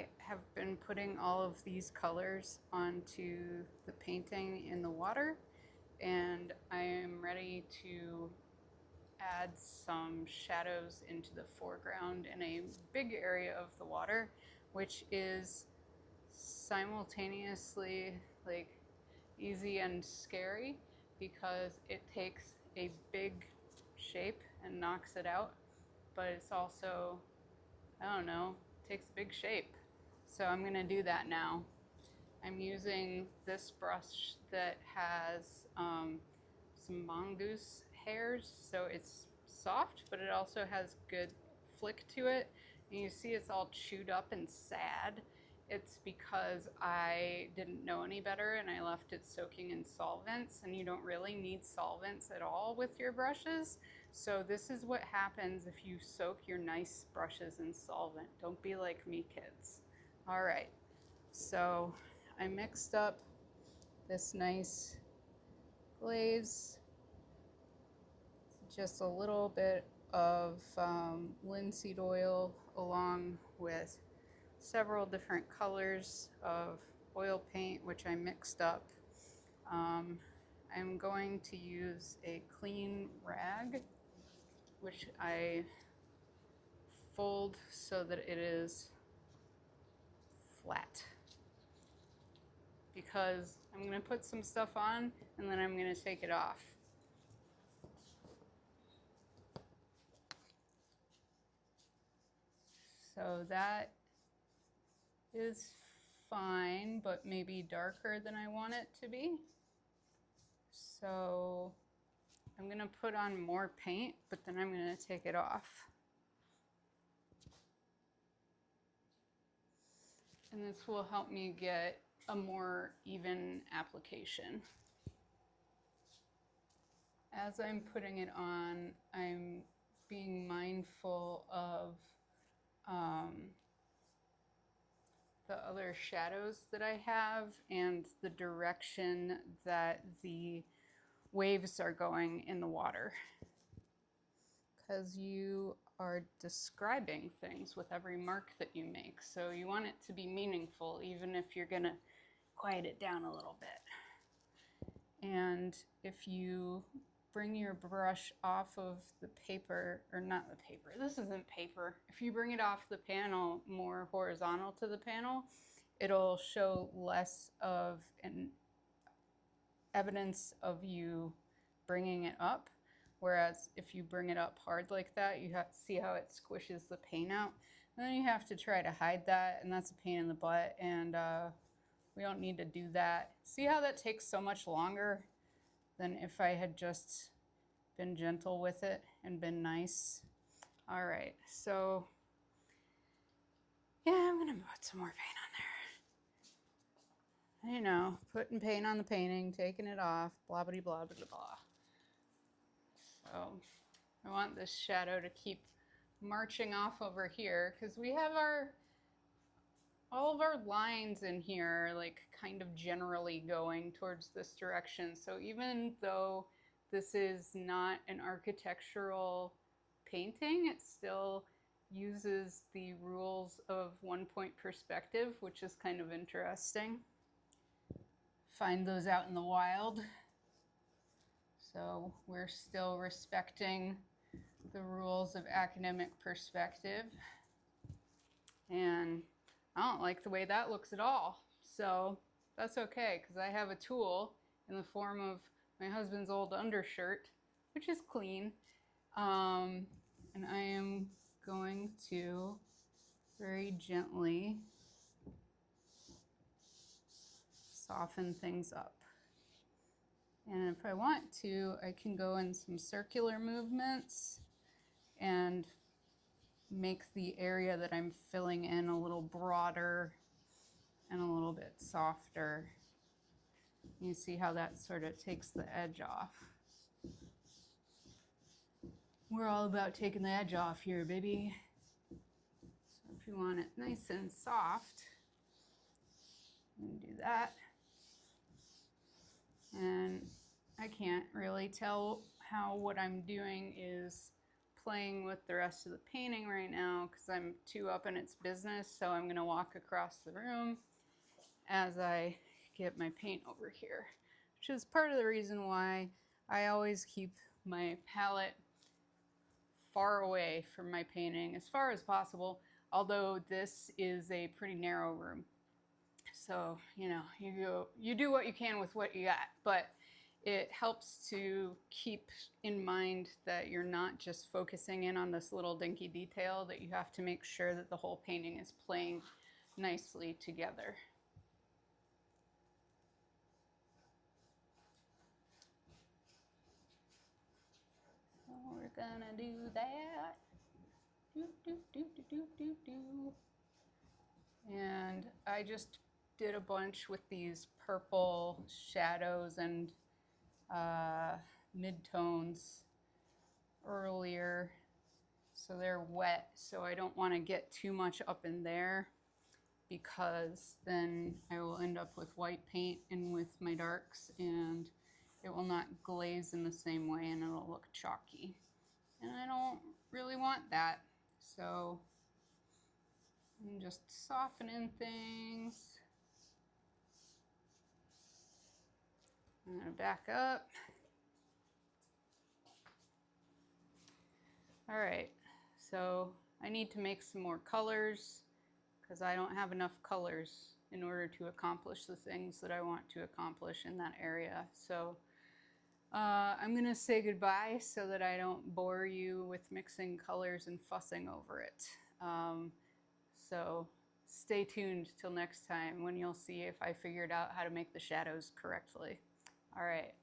I have been putting all of these colors onto the painting in the water, and I am ready to add some shadows into the foreground in a big area of the water, which is simultaneously like easy and scary because it takes a big shape and knocks it out, but it's also, I don't know, takes a big shape. So I'm gonna do that now. I'm using this brush that has some mongoose hairs, so it's soft, but it also has good flick to it. And you see it's all chewed up and sad. It's because I didn't know any better and I left it soaking in solvents, and you don't really need solvents at all with your brushes. So this is what happens if you soak your nice brushes in solvent. Don't be like me, kids. All right, so I mixed up this nice glaze, just a little bit of linseed oil along with several different colors of oil paint, which I mixed up. I'm going to use a clean rag, which I fold so that it is flat, because I'm going to put some stuff on and then I'm going to take it off. So that is fine, but maybe darker than I want it to be. So I'm going to put on more paint, but then I'm going to take it off. And this will help me get a more even application. As I'm putting it on, I'm being mindful of the other shadows that I have and the direction that the waves are going in the water. Because you are describing things with every mark that you make. So you want it to be meaningful, even if you're gonna quiet it down a little bit. And if you bring your brush off of the paper, or not the paper, this isn't paper. If you bring it off the panel more horizontal to the panel, it'll show less of an evidence of you bringing it up. Whereas if you bring it up hard like that, you have to see how it squishes the paint out. And then you have to try to hide that, and that's a pain in the butt, and we don't need to do that. See how that takes so much longer than if I had just been gentle with it and been nice. All right, so yeah, I'm gonna put some more paint on there. You know, putting paint on the painting, taking it off, blah, blah, blah, blah, blah. So I want this shadow to keep marching off over here because we have all of our lines in here are like kind of generally going towards this direction. So even though this is not an architectural painting, it still uses the rules of 1-point perspective, which is kind of interesting. Find those out in the wild. So we're still respecting the rules of academic perspective. And I don't like the way that looks at all. So that's okay, because I have a tool in the form of my husband's old undershirt, which is clean. And I am going to very gently soften things up. And if I want to, I can go in some circular movements and make the area that I'm filling in a little broader and a little bit softer. You see how that sort of takes the edge off. We're all about taking the edge off here, baby. So if you want it nice and soft, you can do that. And I can't really tell how what I'm doing is playing with the rest of the painting right now because I'm too up in its business. So I'm going to walk across the room as I get my paint over here, which is part of the reason why I always keep my palette far away from my painting as far as possible, although this is a pretty narrow room. So, you know, you do what you can with what you got, but it helps to keep in mind that you're not just focusing in on this little dinky detail, that you have to make sure that the whole painting is playing nicely together. So we're gonna do that. Do, do, do, do, do, do, do. And I just did a bunch with these purple shadows and mid-tones earlier. So they're wet, so I don't want to get too much up in there because then I will end up with white paint in with my darks and it will not glaze in the same way and it'll look chalky. And I don't really want that. So I'm just softening things. I'm gonna back up. All right, so I need to make some more colors because I don't have enough colors in order to accomplish the things that I want to accomplish in that area. So I'm gonna say goodbye so that I don't bore you with mixing colors and fussing over it. So stay tuned till next time when you'll see if I figured out how to make the shadows correctly. All right.